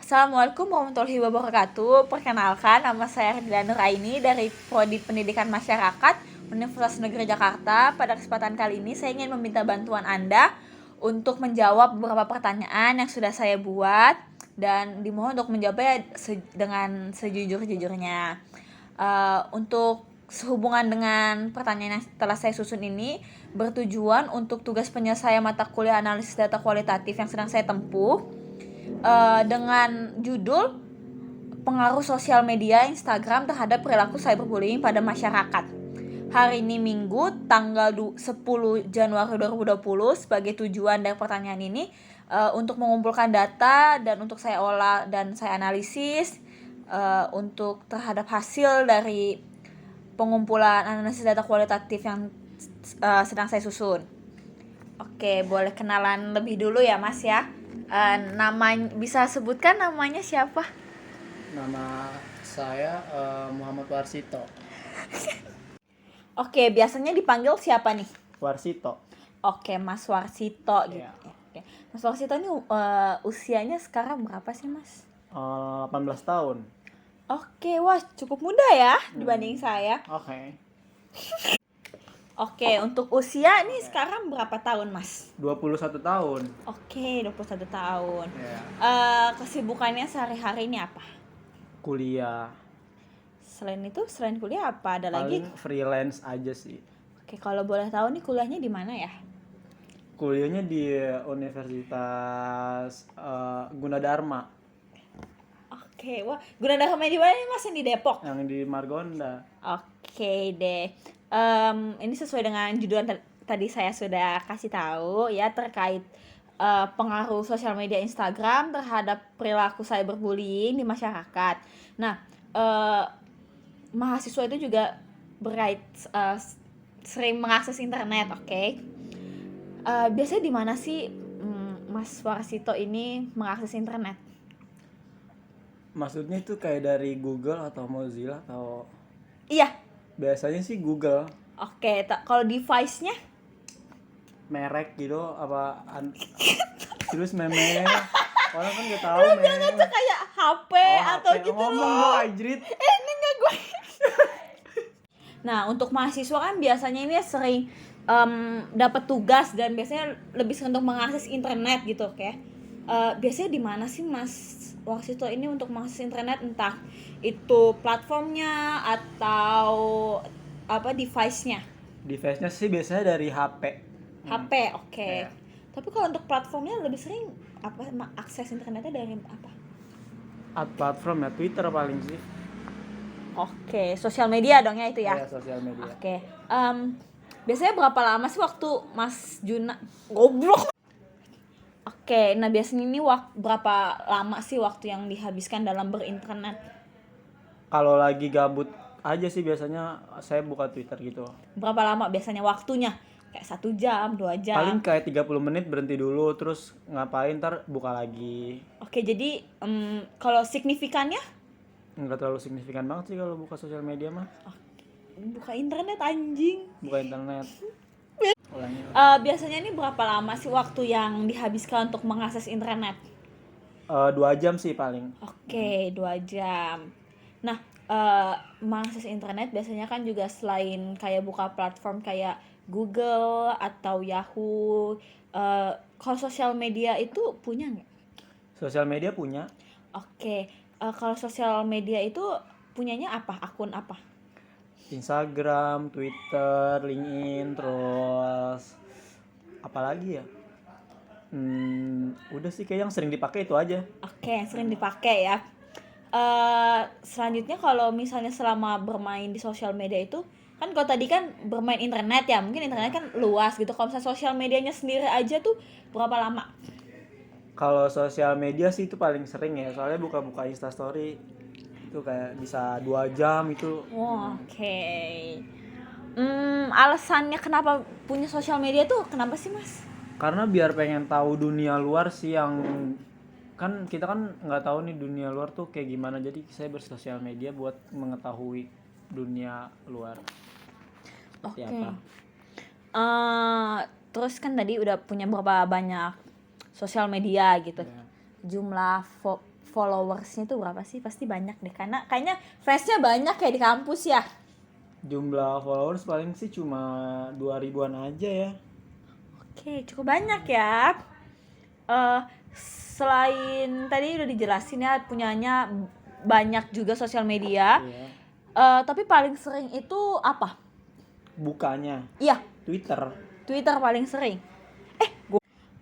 Assalamualaikum warahmatullahi wabarakatuh. Perkenalkan, nama saya Ardila Nuraini dari Prodi Pendidikan Masyarakat Universitas Negeri Jakarta. Pada kesempatan kali ini saya ingin meminta bantuan Anda untuk menjawab beberapa pertanyaan yang sudah saya buat dan dimohon untuk menjawabnya dengan sejujur-jujurnya. Untuk sehubungan dengan pertanyaan yang telah saya susun ini bertujuan untuk tugas penyelesaian mata kuliah analisis data kualitatif yang sedang saya tempuh dengan judul pengaruh sosial media Instagram terhadap perilaku cyberbullying pada masyarakat. Hari ini Minggu tanggal 10 Januari 2020. Sebagai tujuan dari pertanyaan ini untuk mengumpulkan data dan untuk saya olah dan saya analisis untuk terhadap hasil dari pengumpulan analisis data kualitatif yang sedang saya susun. Oke, boleh kenalan lebih dulu ya Mas ya. Namanya bisa sebutkan namanya siapa? Nama saya Muhammad Warsito. Oke, biasanya dipanggil siapa nih? Warsito. Oke, Mas Warsito gitu. Yeah. Oke. Mas Warsito ini usianya sekarang berapa sih, Mas? 18 tahun. Oke, wah cukup muda ya dibanding saya. Oke. Oke, untuk usia nih sekarang berapa tahun, Mas? 21 tahun. Oke, 21 tahun. Yeah. Kesibukannya sehari-hari ini apa? Kuliah. Selain kuliah apa? Ada lagi? Paling freelance aja sih. Oke, kalau boleh tahu nih kuliahnya di mana ya? Kuliahnya di Universitas Gunadarma. Oke, wah Gunadarma di mana nih Mas? Yang di Depok? Yang di Margonda. Oke deh. Ini sesuai dengan judul tadi saya sudah kasih tahu ya terkait pengaruh sosial media Instagram terhadap perilaku cyberbullying di masyarakat. Nah, mahasiswa itu juga sering mengakses internet, oke? Biasanya di mana sih Mas Warsito ini mengakses internet? Maksudnya itu kayak dari Google atau Mozilla atau? Iya. Biasanya sih Google. Oke, kalau device-nya? Merek gitu apa? Terus meme. Orang kan gak tahu meme. Jangan tuh kayak HP atau HP. gitu ngomong loh. Ajrit. Ini enggak gue. Nah, untuk mahasiswa kan biasanya ini sering dapat tugas dan biasanya lebih sering untuk mengakses internet gitu, oke. Biasanya di mana sih Mas Warsito ini untuk mengakses internet, entah itu platformnya atau apa device-nya? Device-nya sih biasanya dari HP. HP, oke. Yeah. Tapi kalau untuk platformnya lebih sering apa akses internetnya dari apa? Platform ya Twitter paling sih. Oke, sosial media dong ya itu ya. Iya, sosial media. Oke. Biasanya berapa lama sih waktu Mas Juna goblok? Oke, nah biasanya ini berapa lama sih waktu yang dihabiskan dalam berinternet? Kalau lagi gabut aja sih biasanya saya buka Twitter gitu. Berapa lama biasanya waktunya? Kayak 1 jam, 2 jam? Paling kayak 30 menit berhenti dulu terus ngapain ntar buka lagi. Oke, jadi kalau signifikannya? Nggak terlalu signifikan banget sih kalau buka sosial media mah. Buka internet anjing. Buka internet. Biasanya ini berapa lama sih waktu yang dihabiskan untuk mengakses internet? 2 jam sih paling. Oke, 2 jam. Nah, mengakses internet biasanya kan juga selain kayak buka platform kayak Google atau Yahoo, kalau sosial media itu punya nggak? Sosial media punya. Oke, kalau sosial media itu punyanya apa? Akun apa? Instagram, Twitter, LinkedIn, terus apalagi ya? Udah sih kayak yang sering dipakai itu aja. Oke, yang sering dipakai ya. Selanjutnya kalau misalnya selama bermain di sosial media itu kan kalau tadi kan bermain internet ya, mungkin internet kan luas gitu. Kalau misalnya sosial medianya sendiri aja tuh berapa lama? Kalau sosial media sih itu paling sering ya, soalnya buka-buka Instastory itu kayak bisa 2 jam itu. Oke. Alasannya kenapa punya sosial media tuh kenapa sih Mas? Karena biar pengen tahu dunia luar sih, yang kan kita kan nggak tahu nih dunia luar tuh kayak gimana, jadi saya bersosial media buat mengetahui dunia luar. Oke. Apa? Terus kan tadi udah punya berapa banyak sosial media gitu. Yeah. Jumlah followersnya tuh berapa sih? Pasti banyak deh, karena kayaknya fansnya banyak kayak di kampus ya. Jumlah followers paling sih cuma 2000-an aja ya. Oke, cukup banyak ya. Eh, Selain tadi udah dijelasin ya punyanya banyak juga sosial media. Iya. Tapi paling sering itu apa? Bukanya Iya, Twitter. Twitter paling sering.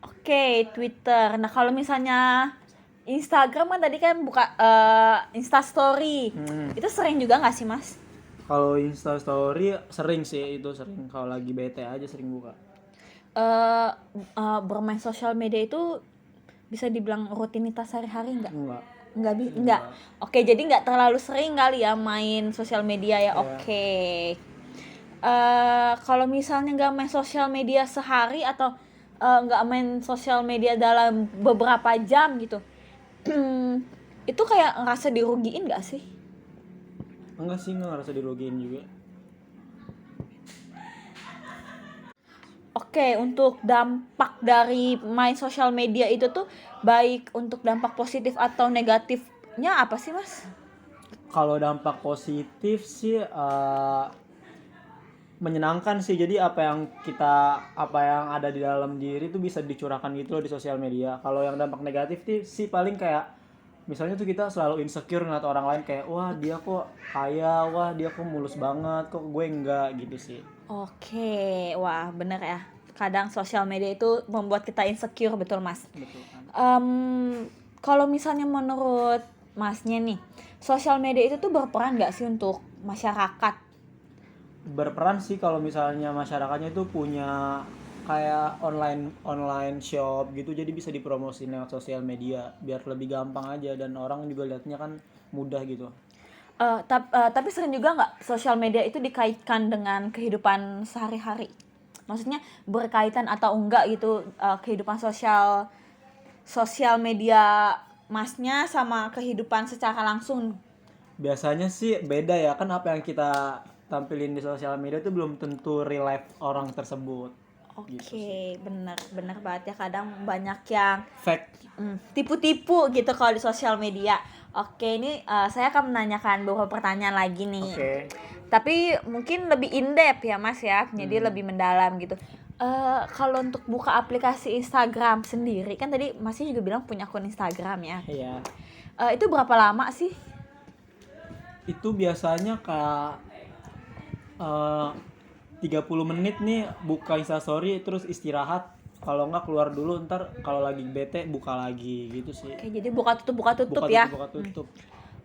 Oke, Twitter. Nah, kalau misalnya Instagram kan tadi kan buka Insta Story. Itu sering juga nggak sih, Mas? Kalau Insta Story sering sih, itu sering kalau lagi bete aja sering buka. Bermain sosial media itu bisa dibilang rutinitas sehari-hari nggak? Enggak. Nggak. Oke, jadi nggak terlalu sering kali ya main sosial media ya. Iya. Oke. Kalau misalnya nggak main sosial media sehari atau nggak main sosial media dalam beberapa jam gitu, itu kayak ngerasa dirugiin nggak sih? Enggak sih, enggak ngerasa dirugiin juga. Oke, untuk dampak dari main sosial media itu tuh baik untuk dampak positif atau negatifnya apa sih, Mas? Kalau dampak positif sih menyenangkan sih. Jadi apa yang ada di dalam diri tuh bisa dicurahkan gitu loh di sosial media. Kalau yang dampak negatif sih paling kayak misalnya tuh kita selalu insecure ngeliat orang lain kayak wah dia kok kaya, wah dia kok mulus banget, kok gue enggak gitu sih. Oke, wah bener ya. Kadang sosial media itu membuat kita insecure, betul Mas. Betul kan. Kalau misalnya menurut Masnya nih, sosial media itu tuh berperan nggak sih untuk masyarakat? Berperan sih kalau misalnya masyarakatnya itu punya kayak online shop gitu, jadi bisa dipromosin lewat sosial media biar lebih gampang aja dan orang juga lihatnya kan mudah gitu. Tapi sering juga nggak sosial media itu dikaitkan dengan kehidupan sehari-hari? Maksudnya berkaitan atau enggak gitu kehidupan sosial media Masnya sama kehidupan secara langsung? Biasanya sih beda ya, kan apa yang kita tampilin di sosial media itu belum tentu real life orang tersebut. Oke, Gitu sih. bener banget ya, kadang banyak yang Fact. tipu-tipu gitu kalau di sosial media. Oke, ini saya akan menanyakan beberapa pertanyaan lagi nih. Oke. Tapi mungkin lebih in-depth ya Mas ya, jadi lebih mendalam gitu. Kalau untuk buka aplikasi Instagram sendiri, kan tadi Masnya juga bilang punya akun Instagram ya. Iya. Itu berapa lama sih? Itu biasanya kayak 30 menit nih buka Instastory terus istirahat. Kalau enggak keluar dulu, ntar kalau lagi bete buka lagi gitu sih. Oke, jadi buka tutup ya. Buka tutup.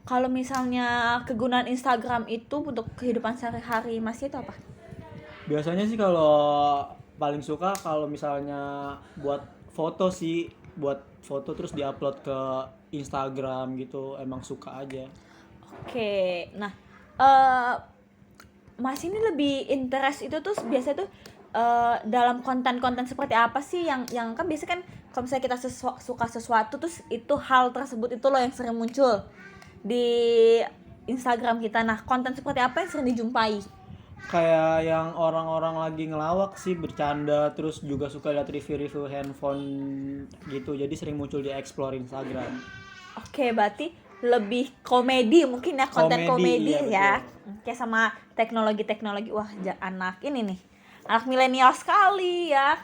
Kalau misalnya kegunaan Instagram itu untuk kehidupan sehari-hari Masnya itu apa? Biasanya sih kalau paling suka kalau misalnya buat foto sih, buat foto terus diupload ke Instagram gitu, emang suka aja. Oke, nah Mas ini lebih interest itu tuh biasa tuh dalam konten-konten seperti apa sih yang kan biasa kan kalau misalnya kita suka sesuatu terus itu hal tersebut itu loh yang sering muncul di Instagram kita. Nah, konten seperti apa yang sering dijumpai? Kayak yang orang-orang lagi ngelawak sih, bercanda, terus juga suka lihat review-review handphone gitu, jadi sering muncul di explore Instagram. Oke, berarti lebih komedi mungkin ya, konten komedi iya, ya. Kayak sama teknologi. Wah, anak ini nih. Anak milenial sekali ya.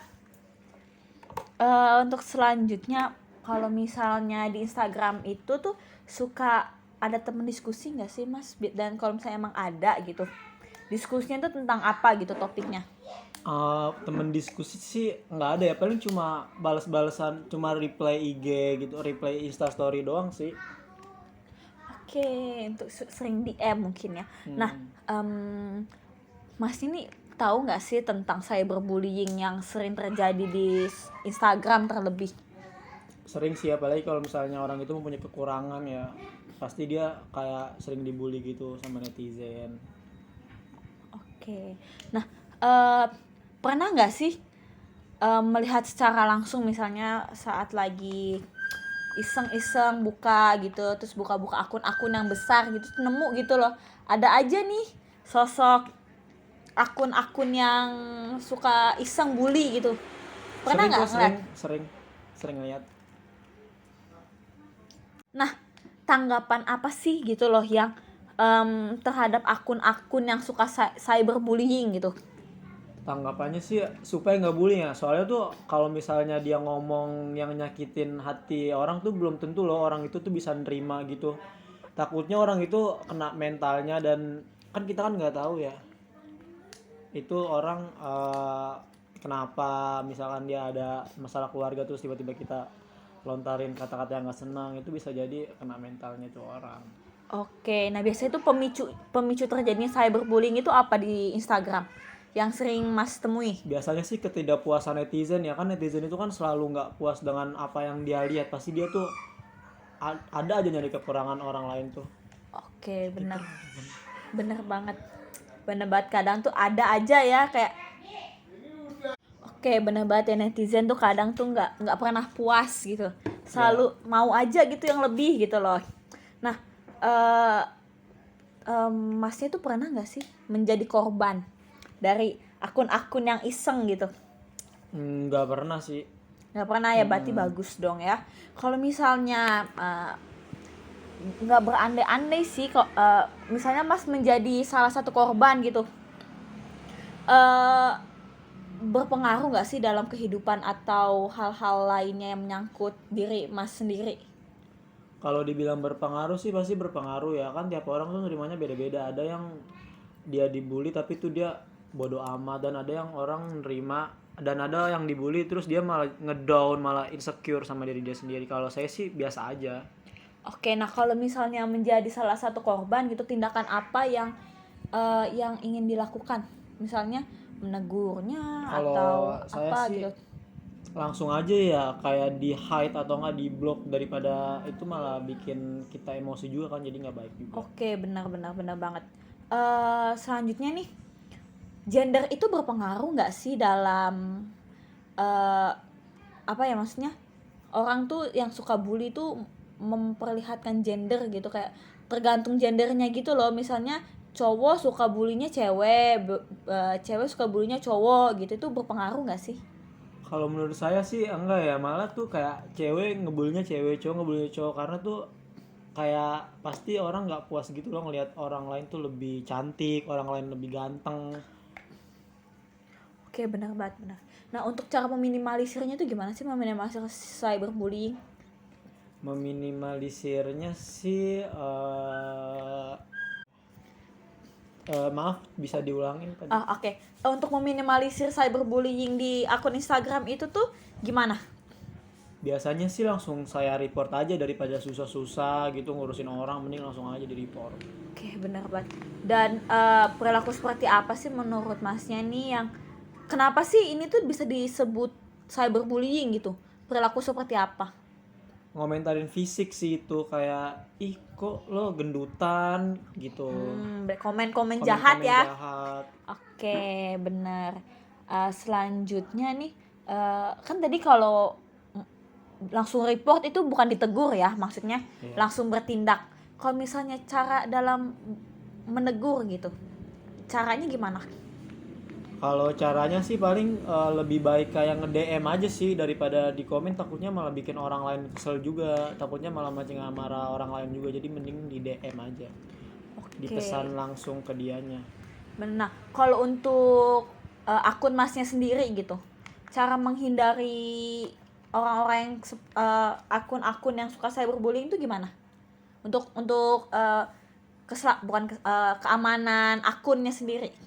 Untuk selanjutnya kalau misalnya di Instagram itu tuh suka ada temen diskusi nggak sih Mas? Dan kalau misalnya emang ada gitu, diskusinya tuh tentang apa gitu topiknya? Temen diskusi sih nggak ada ya, paling cuma balas-balasan, cuma reply IG gitu, reply Instastory doang sih. Oke, untuk sering DM mungkin ya. Nah, Mas ini tahu nggak sih tentang cyberbullying yang sering terjadi di Instagram terlebih? Sering sih, apalagi kalau misalnya orang itu mempunyai kekurangan ya, pasti dia kayak sering dibully gitu sama netizen. Oke, nah pernah nggak sih melihat secara langsung misalnya saat lagi iseng-iseng buka gitu, terus buka-buka akun-akun yang besar gitu, nemu gitu loh, ada aja nih sosok akun-akun yang suka iseng bully gitu. Pernah nggak ngeliat? Sering lihat. Nah, tanggapan apa sih gitu loh yang terhadap akun-akun yang suka cyberbullying gitu? Tanggapannya sih supaya nggak bullying ya, soalnya tuh kalau misalnya dia ngomong yang nyakitin hati orang tuh belum tentu loh orang itu tuh bisa nerima gitu. Takutnya orang itu kena mentalnya, dan kan kita kan nggak tahu ya itu orang kenapa, misalkan dia ada masalah keluarga terus tiba-tiba kita lontarin kata-kata yang nggak senang, itu bisa jadi kena mentalnya tuh orang. Oke, nah biasanya itu pemicu terjadinya cyberbullying itu apa di Instagram yang sering Mas temui? Biasanya sih ketidakpuasan netizen ya, kan netizen itu kan selalu nggak puas dengan apa yang dia lihat, pasti dia tuh ada aja nyari kekurangan orang lain tuh. Oke, benar. Benar banget. Benar banget, kadang tuh ada aja ya kayak oke, benar banget ya, netizen tuh kadang tuh nggak pernah puas gitu. Selalu mau aja gitu yang lebih gitu loh. Nah, eh Masnya tuh pernah nggak sih menjadi korban dari akun-akun yang iseng gitu? Nggak pernah sih. Nggak pernah ya, berarti bagus dong ya. Kalau misalnya nggak berandai-andai sih kok, misalnya Mas menjadi salah satu korban gitu, eh berpengaruh nggak sih dalam kehidupan atau hal-hal lainnya yang menyangkut diri Mas sendiri? Kalau dibilang berpengaruh sih pasti berpengaruh ya, kan tiap orang tuh nerimanya beda-beda. Ada yang dia dibully tapi tuh dia bodoh amat, dan ada yang orang nerima, dan ada yang dibully terus dia malah ngedown, malah insecure sama diri dia sendiri. Kalau saya sih biasa aja. Oke, nah kalau misalnya menjadi salah satu korban gitu, tindakan apa yang ingin dilakukan? Misalnya menegurnya atau Kalau saya apa sih gitu? langsung aja ya, kayak di hide atau nggak di block, daripada itu malah bikin kita emosi juga kan, jadi nggak baik juga. Oke, benar banget. Selanjutnya nih, gender itu berpengaruh nggak sih dalam eh apa ya, maksudnya orang tuh yang suka bully tuh memperlihatkan gender gitu, kayak tergantung gendernya gitu loh. Misalnya cowok suka bulinya cewek, cewek suka bulinya cowok gitu, itu berpengaruh nggak sih? Kalau menurut saya sih enggak ya, malah tuh kayak cewek ngebulinya cewek, cowok ngebulinya cowok, karena tuh kayak pasti orang nggak puas gitu loh ngelihat orang lain tuh lebih cantik, orang lain lebih ganteng. Oke, benar banget, benar. Nah, untuk cara meminimalisirnya tuh gimana sih, meminimalisir cyberbullying? Meminimalisirnya sih maaf, bisa diulangin tadi? Oke. Untuk meminimalisir cyberbullying di akun Instagram itu tuh gimana? Biasanya sih langsung saya report aja, daripada susah-susah gitu ngurusin orang, mending langsung aja di report. Oke, benar banget. Dan perilaku seperti apa sih menurut Masnya nih yang kenapa sih ini tuh bisa disebut cyberbullying gitu? Perilaku seperti apa? Ngomentarin fisik sih, itu kayak ih kok lo gendutan gitu. Komen-komen jahat Komen-komen ya. jahat. Oke, benar. Selanjutnya nih, kan tadi kalau langsung report itu bukan ditegur ya, maksudnya langsung bertindak. Kalau misalnya cara dalam menegur gitu, caranya gimana? Kalau caranya sih paling lebih baik kayak nge-DM aja sih, daripada di komen, takutnya malah bikin orang lain kesel juga, takutnya malah mancing amarah orang lain juga, jadi mending di DM aja. Oke. Dipesan langsung ke dianya. Nah, kalau untuk akun Masnya sendiri gitu, cara menghindari orang-orang yang akun-akun yang suka cyberbullying itu gimana? Untuk keamanan akunnya sendiri.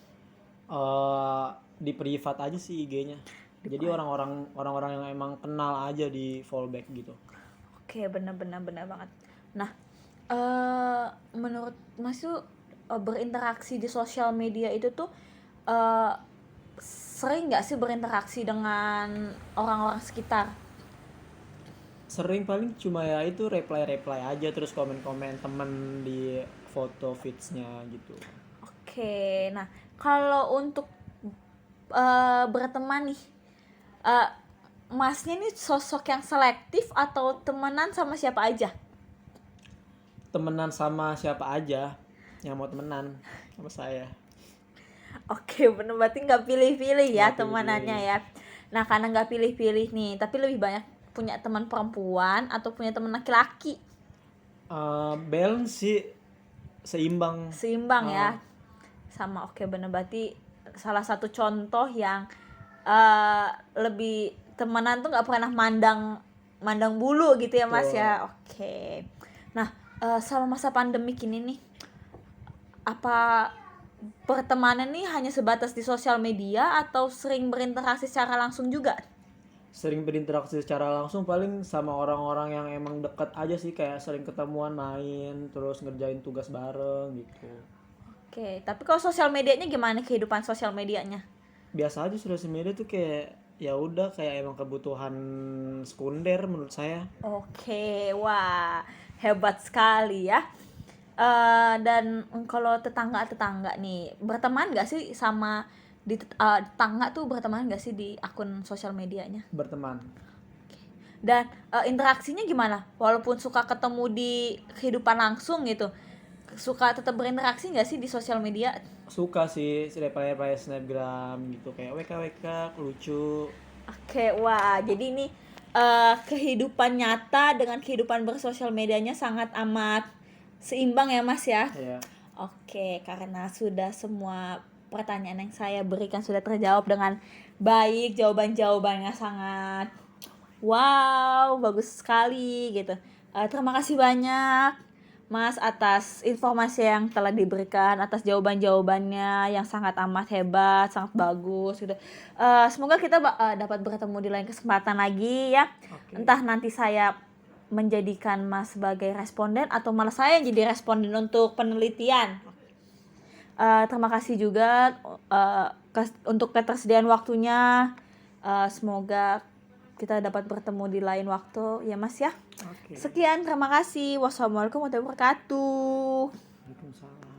Di privat aja sih IG-nya. Jadi orang-orang yang emang kenal aja di fallback gitu. Oke, benar banget. Nah, menurut Mas tuh berinteraksi di sosial media itu tuh sering nggak sih berinteraksi dengan orang-orang sekitar? Sering, paling cuma ya itu reply aja, terus komen-komen temen di foto feeds-nya gitu. Oke, nah kalau untuk berteman nih, Masnya nih sosok yang selektif atau temenan sama siapa aja? Temenan sama siapa aja yang mau temenan sama saya. Oke, bener, berarti nggak pilih-pilih ya Nggak temanannya pilih-pilih. ya. Nah, karena nggak pilih-pilih nih, tapi lebih banyak punya teman perempuan atau punya teman laki-laki? Balance sih, seimbang. Seimbang ya. Sama, oke, bener, berarti salah satu contoh yang lebih temenan tuh nggak pernah mandang bulu gitu ya Mas Betul. ya. Oke. Nah, selama masa pandemi ini nih, apa pertemanan nih hanya sebatas di sosial media atau sering berinteraksi secara langsung juga? Sering berinteraksi secara langsung paling sama orang-orang yang emang deket aja sih, kayak sering ketemuan main terus ngerjain tugas bareng gitu. Oke, tapi kalau sosial medianya gimana, kehidupan sosial medianya? Biasa aja, sosial media tuh kayak ya udah kayak emang kebutuhan sekunder menurut saya. Oke, wah, hebat sekali ya. Dan kalau tetangga nih, berteman nggak sih sama tetangga tuh, berteman nggak sih di akun sosial medianya? Berteman. Dan interaksinya gimana? Walaupun suka ketemu di kehidupan langsung gitu, suka tetap berinteraksi nggak sih di sosial media? Suka sih reply snapgram gitu, kayak WK lucu. Oke, wah, jadi ini kehidupan nyata dengan kehidupan bersosial medianya sangat amat seimbang ya Mas ya. Ya. Oke, karena sudah semua pertanyaan yang saya berikan sudah terjawab dengan baik, jawaban-jawabannya sangat wow, bagus sekali gitu. Terima kasih banyak Mas atas informasi yang telah diberikan, atas jawaban-jawabannya yang sangat amat hebat, sangat bagus gitu. Semoga kita dapat bertemu di lain kesempatan lagi ya. Oke. Entah nanti saya menjadikan Mas sebagai responden atau malah saya yang jadi responden untuk penelitian. Terima kasih juga untuk ketersediaan waktunya. Semoga kita dapat bertemu di lain waktu ya Mas ya. Oke. Sekian, terima kasih. Wassalamualaikum warahmatullahi wabarakatuh. Waalaikumsalam.